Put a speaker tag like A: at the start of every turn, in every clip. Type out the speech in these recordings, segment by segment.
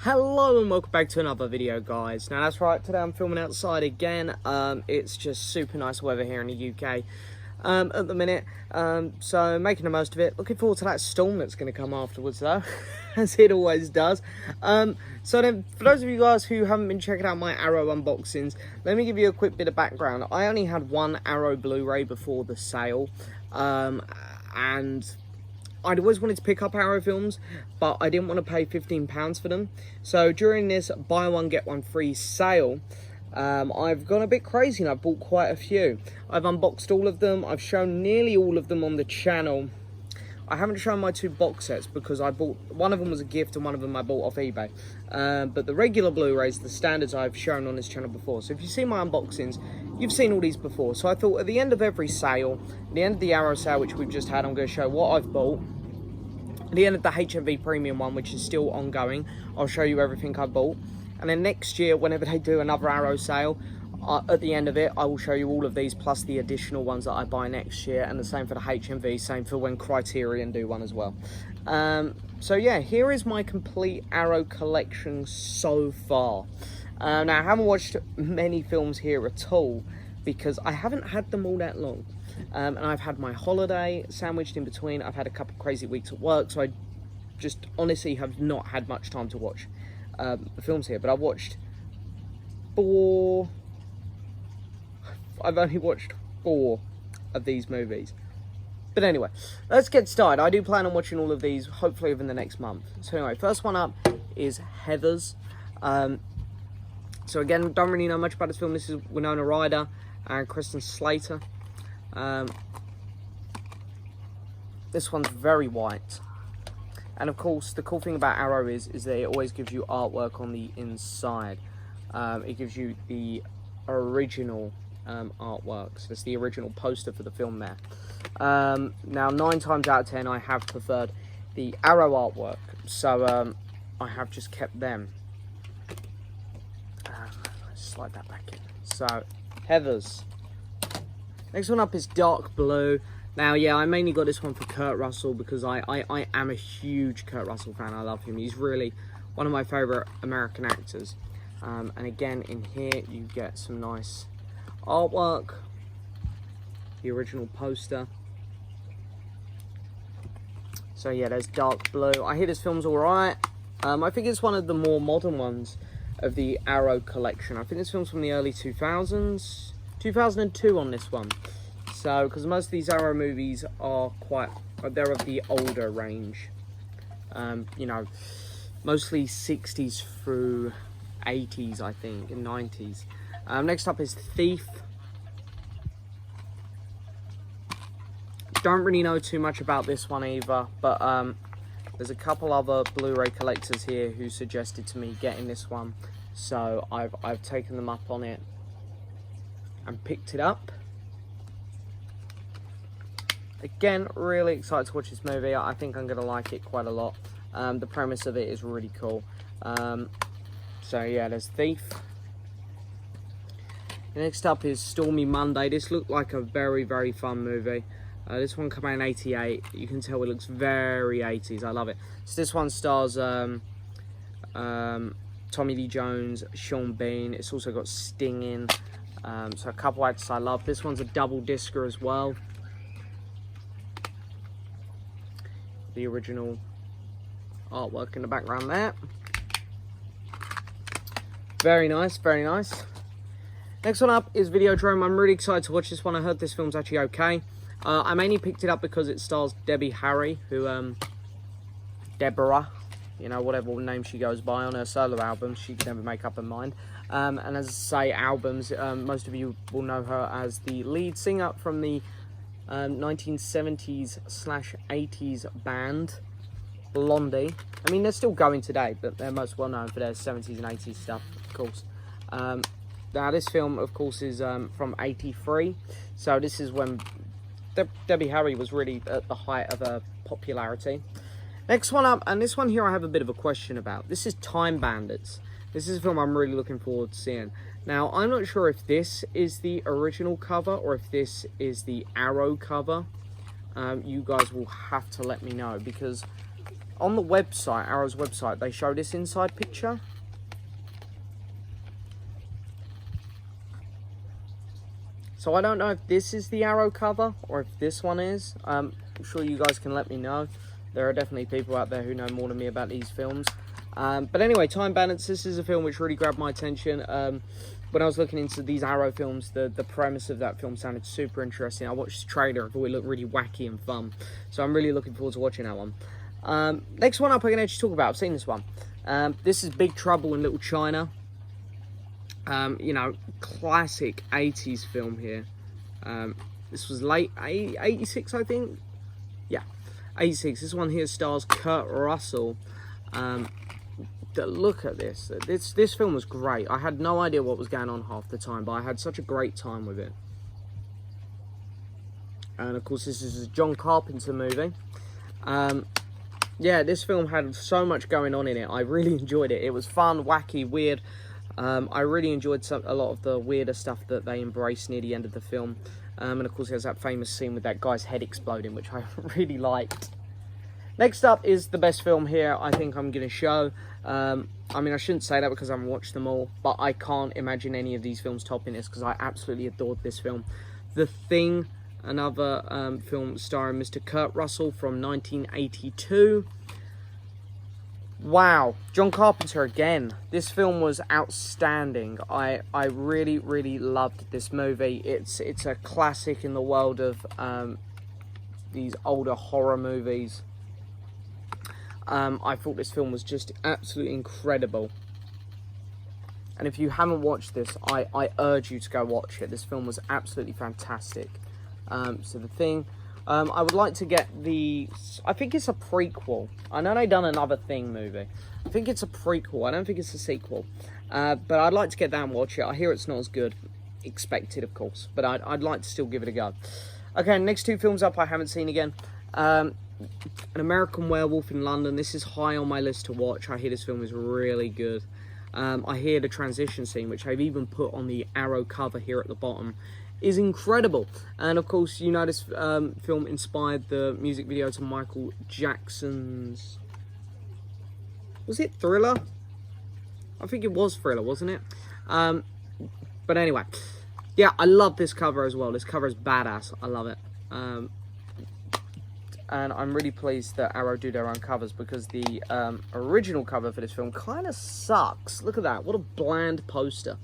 A: Hello and welcome back to another video, guys. Now that's right, today I'm filming outside again. It's just super nice weather here in the UK at the minute, so making the most of it. Looking forward to that storm that's going to come afterwards though, as it always does. So then, for those of you guys who haven't been checking out my Arrow unboxings, let me give you a quick bit of background. I only had one Arrow Blu-ray before the sale, and I'd always wanted to pick up Arrow films, but I didn't want to pay £15 for them. So during this buy one get one free sale, I've gone a bit crazy and I've bought quite a few. I've unboxed all of them. I've shown nearly all of them on the channel. I haven't shown my two box sets because I bought, one of them was a gift and one of them I bought off eBay. But the regular Blu-rays, the standards, I've shown on this channel before. So if you see my unboxings, you've seen all these before. So I thought at the end of every sale, at the end of the Arrow sale, which we've just had, I'm going to show what I've bought. At the end of the HMV Premium one, which is still ongoing, I'll show you everything I've bought. And then next year, whenever they do another Arrow sale, at the end of it, I will show you all of these, plus the additional ones that I buy next year. And the same for the HMV, same for when Criterion do one as well. So yeah, here is my complete Arrow collection so far. Now, I haven't watched many films here at all, because I haven't had them all that long. And I've had my holiday sandwiched in between. I've had a couple crazy weeks at work, so I just honestly have not had much time to watch the films here. But I've watched I've only watched 4 of these movies. But anyway, let's get started. I do plan on watching all of these, hopefully within the next month. So anyway, first one up is Heathers. So again, don't really know much about this film. This is Winona Ryder and Kristen Slater. This one's very white, and of course the cool thing about Arrow is that it always gives you artwork on the inside. It gives you the original artwork, so it's the original poster for the film there. Now 9 times out of 10 I have preferred the Arrow artwork, so I have just kept them. Let's slide that back in. So Heathers. Next one up is Dark Blue. Now, yeah, I mainly got this one for Kurt Russell because I am a huge Kurt Russell fan. I love him. He's really one of my favourite American actors. And again, in here, you get some nice artwork. The original poster. So, yeah, there's Dark Blue. I hear this film's alright. I think it's one of the more modern ones of the Arrow collection. I think this film's from the early 2000s. 2002 on this one. So, because most of these Arrow movies are they're of the older range. You know, mostly 60s through 80s, I think, and 90s. Next up is Thief. Don't really know too much about this one either, but there's a couple other Blu-ray collectors here who suggested to me getting this one. So, I've taken them up on it and picked it up. Again, really excited to watch this movie. I think I'm going to like it quite a lot. The premise of it is really cool. So yeah, there's Thief. Next up is Stormy Monday. This looked like a very, very fun movie. This one came out in '88. You can tell it looks very 80s. I love it. So this one stars Tommy Lee Jones, Sean Bean. It's also got Sting in. So a couple actors I love. This one's a double discer as well. The original artwork in the background there. Very nice, very nice. Next one up is Videodrome. I'm really excited to watch this one. I heard this film's actually okay. I mainly picked it up because it stars Debbie Harry, who, Deborah, you know, whatever name she goes by on her solo album. She can never make up her mind. And as I say, albums, most of you will know her as the lead singer from the 1970s/80s band Blondie. I mean, they're still going today, but they're most well known for their 70s and 80s stuff, of course. Now, this film, of course, is from '83. So this is when Debbie Harry was really at the height of her popularity. Next one up, and this one here I have a bit of a question about. This is Time Bandits. This is a film I'm really looking forward to seeing. Now, I'm not sure if this is the original cover or if this is the Arrow cover. You guys will have to let me know, because on the website, Arrow's website, they show this inside picture. So I don't know if this is the Arrow cover or if this one is. I'm sure you guys can let me know. There are definitely people out there who know more than me about these films. But anyway, Time Bandits, this is a film which really grabbed my attention. When I was looking into these Arrow films, the premise of that film sounded super interesting. I watched the trailer and thought it looked really wacky and fun. So I'm really looking forward to watching that one. Next one up I'm going to actually talk about. I've seen this one. This is Big Trouble in Little China. You know, classic 80s film here. This was late 86, I think. Yeah, 86. This one here stars Kurt Russell. Look at this. This film was great. I had no idea what was going on half the time, but I had such a great time with it. And of course, this is a John Carpenter movie. Yeah, this film had so much going on in it. I really enjoyed it. It was fun, wacky, weird. I really enjoyed a lot of the weirder stuff that they embraced near the end of the film. And of course, there's that famous scene with that guy's head exploding, which I really liked. Next up is the best film here I think I'm going to show. I mean, I shouldn't say that because I haven't watched them all, but I can't imagine any of these films topping this because I absolutely adored this film. The Thing, another film starring Mr. Kurt Russell from 1982. Wow, John Carpenter again. This film was outstanding. I really, really loved this movie. It's a classic in the world of these older horror movies. I thought this film was just absolutely incredible. And if you haven't watched this, I urge you to go watch it. This film was absolutely fantastic. So The Thing. I would like to get I think it's a prequel. I know they've done another Thing movie. I think it's a prequel. I don't think it's a sequel. But I'd like to get that and watch it. I hear it's not as good. Expected, of course. But I'd like to still give it a go. Okay, next two films up I haven't seen again. An American Werewolf in London. This is high on my list to watch. I hear this film is really good. I hear the transition scene, which I've even put on the Arrow cover here at the bottom, is incredible. And of course, you know, this film inspired the music video to Michael Jackson's... Was it Thriller? I think it was Thriller, wasn't it? But anyway, yeah, I love this cover as well. This cover is badass. I love it. And I'm really pleased that Arrow do their own covers because the original cover for this film kind of sucks. Look at that. What a bland poster.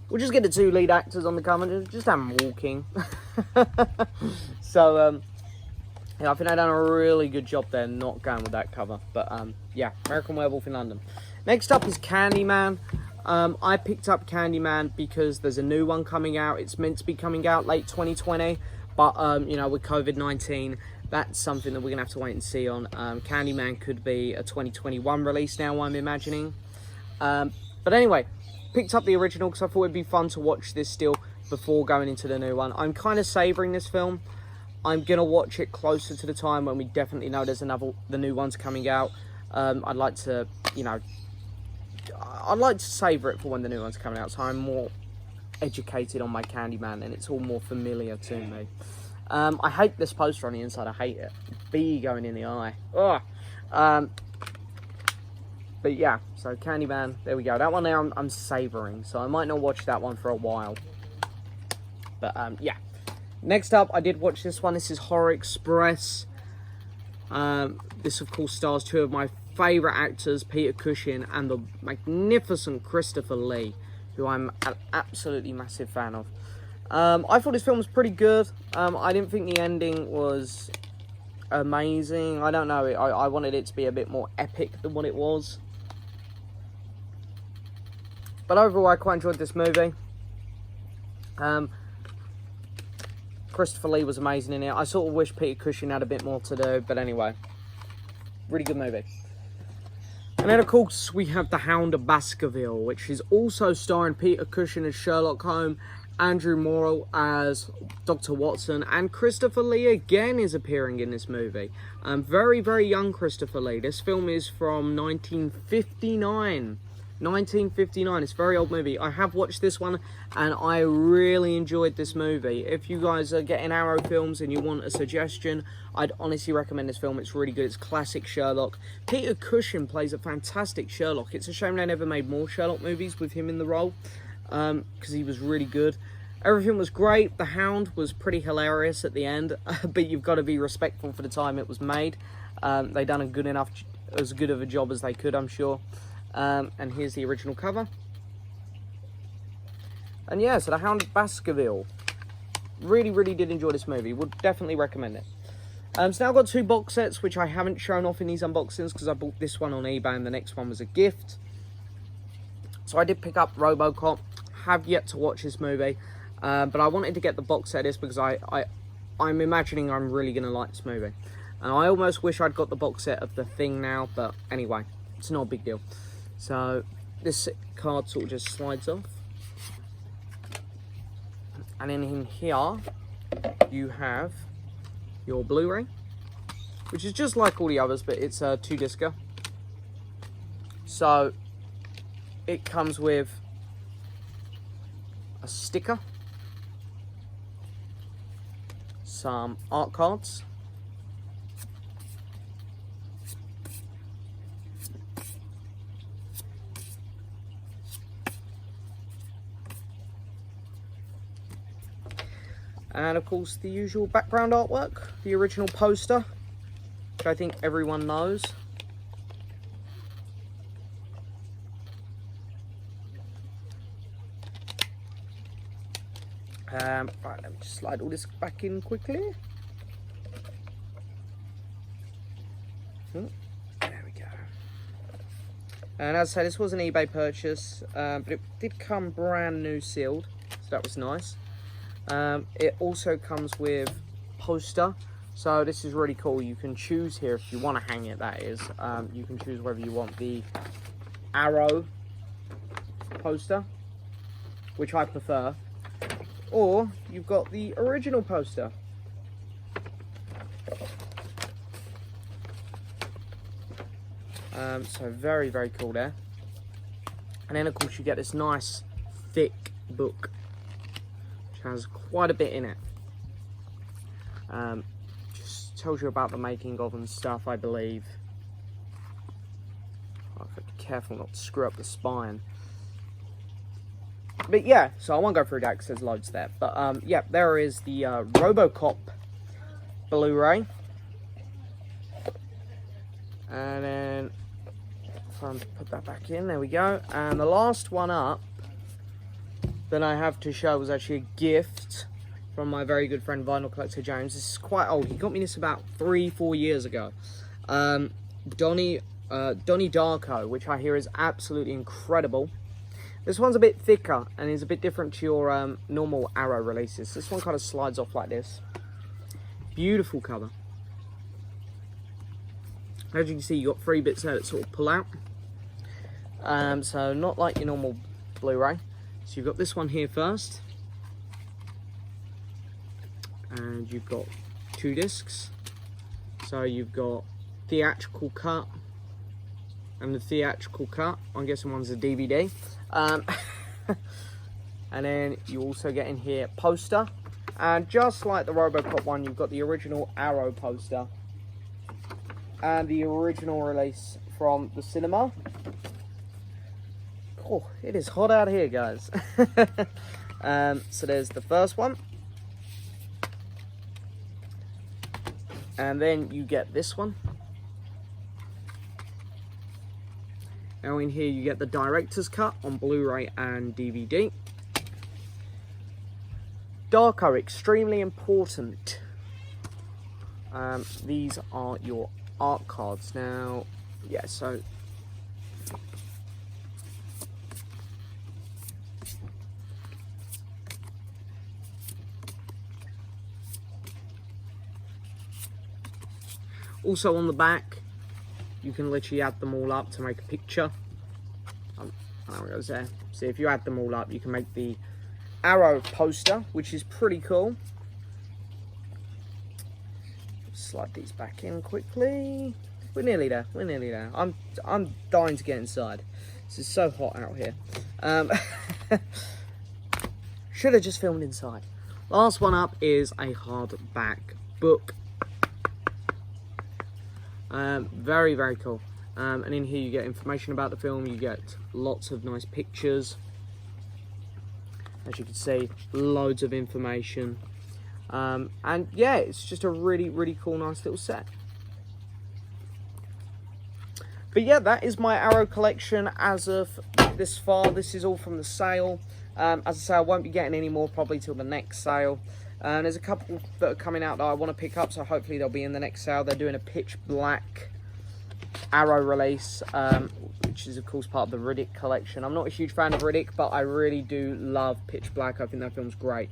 A: We'll just get the two lead actors on the cover and just have them walking. So, yeah, I think they've done a really good job there not going with that cover. But, yeah, American Werewolf in London. Next up is Candyman. I picked up Candyman because there's a new one coming out. It's meant to be coming out late 2020. But, you know, with COVID-19, that's something that we're going to have to wait and see on. Candyman could be a 2021 release now, I'm imagining. But anyway, picked up the original because I thought it'd be fun to watch this still before going into the new one. I'm kind of savouring this film. I'm going to watch it closer to the time when we definitely know there's the new one's coming out. I'd like to, you know, I'd like to savour it for when the new one's coming out, so I'm more educated on my Candyman and it's all more familiar to me. I hate this poster on the inside. I hate it. Bee going in the eye. Ugh. But yeah, so Candyman, there we go. That one there I'm savouring, so I might not watch that one for a while. But yeah. Next up, I did watch this one. This is Horror Express. This, of course, stars two of my favourite actors, Peter Cushing and the magnificent Christopher Lee, who I'm an absolutely massive fan of. I thought this film was pretty good. I didn't think the ending was amazing. I don't know. I wanted it to be a bit more epic than what it was. But overall, I quite enjoyed this movie. Christopher Lee was amazing in it. I sort of wish Peter Cushing had a bit more to do. But anyway, really good movie. And then, of course, we have The Hound of Baskerville, which is also starring Peter Cushing as Sherlock Holmes, Andrew Morrill as Dr. Watson, and Christopher Lee again is appearing in this movie. Very, very young Christopher Lee. This film is from 1959. 1959. It's a very old movie. I have watched this one and I really enjoyed this movie. If you guys are getting Arrow films and you want a suggestion, I'd honestly recommend this film. It's really good. It's classic Sherlock. Peter Cushing plays a fantastic Sherlock. It's a shame they never made more Sherlock movies with him in the role, because he was really good. Everything was great. The Hound was pretty hilarious at the end, but you've got to be respectful for the time it was made. They done as good of a job as they could, I'm sure. And here's the original cover. And yeah, so The Hound of Baskerville. Really, really did enjoy this movie. Would definitely recommend it. So now I've got 2 box sets, which I haven't shown off in these unboxings because I bought this one on eBay and the next one was a gift. So I did pick up Robocop. Have yet to watch this movie. But I wanted to get the box set of this because I'm imagining I'm really going to like this movie. And I almost wish I'd got the box set of The Thing now, but anyway, it's not a big deal. So this card sort of just slides off. And then in here, you have your Blu-ray, which is just like all the others, but it's a 2-discer. So it comes with a sticker, some art cards, and of course the usual background artwork, the original poster, which I think everyone knows. Right, let me just slide all this back in quickly. There we go. And as I said, this was an eBay purchase, but it did come brand new sealed, so that was nice. It also comes with poster, so this is really cool. You can choose here if you want to hang it, that is. You can choose whether you want the Arrow poster, which I prefer, or you've got the original poster. So very, very cool there. And then of course you get this nice thick book, which has quite a bit in it. Just tells you about the making of and stuff, I believe. I have to be careful not to screw up the spine. But yeah, so I won't go through that because there's loads there. But yeah, there is the Robocop Blu-ray. And then, if I put that back in, there we go. And the last one up that I have to show was actually a gift from my very good friend Vinyl Collector James. This is quite old. He got me this about 3-4 years ago. Donnie Darko, which I hear is absolutely incredible. This one's a bit thicker and is a bit different to your normal Arrow releases. This one kind of slides off like this. Beautiful cover. As you can see, you've got 3 bits there that sort of pull out. So not like your normal Blu-ray. So you've got this one here first. And you've got 2 discs. So you've got theatrical cut and the theatrical cut. I'm guessing one's a DVD. And then you also get in here poster. And just like the Robocop one, you've got the original Arrow poster. And the original release from the cinema. Oh, it is hot out here, guys. So there's the first one. And then you get this one. Now in here you get the director's cut on Blu-ray and DVD. Darko, extremely important. These are your art cards. Now, yeah, so also on the back you can literally add them all up to make a picture. I don't know what goes there. See, if you add them all up you can make the Arrow poster, which is pretty cool. Slide these back in quickly. We're nearly there. We're nearly there. I'm dying to get inside. This is so hot out here. Should have just filmed inside. Last one up is a hardback book. Very, very cool. And in here you get information about the film. You get lots of nice pictures. As you can see, loads of information. And yeah, it's just a really, really cool, nice little set. But yeah, that is my Arrow collection as of this far. This is all from the sale. As I say, I won't be getting any more probably till the next sale. There's a couple that are coming out that I want to pick up, so hopefully they'll be in the next sale. They're doing a pitch black Arrow release, which is of course part of the Riddick collection. I'm not a huge fan of Riddick, but I really do love Pitch Black. I think that film's great.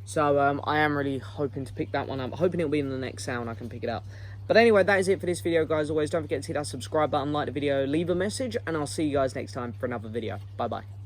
A: So I am really hoping to pick that one up. Hoping it'll be in the next sale and I can pick it up. But anyway, that is it for this video, guys. Always don't forget to hit that subscribe button, like the video, leave a message, and I'll see you guys next time for another video. Bye bye.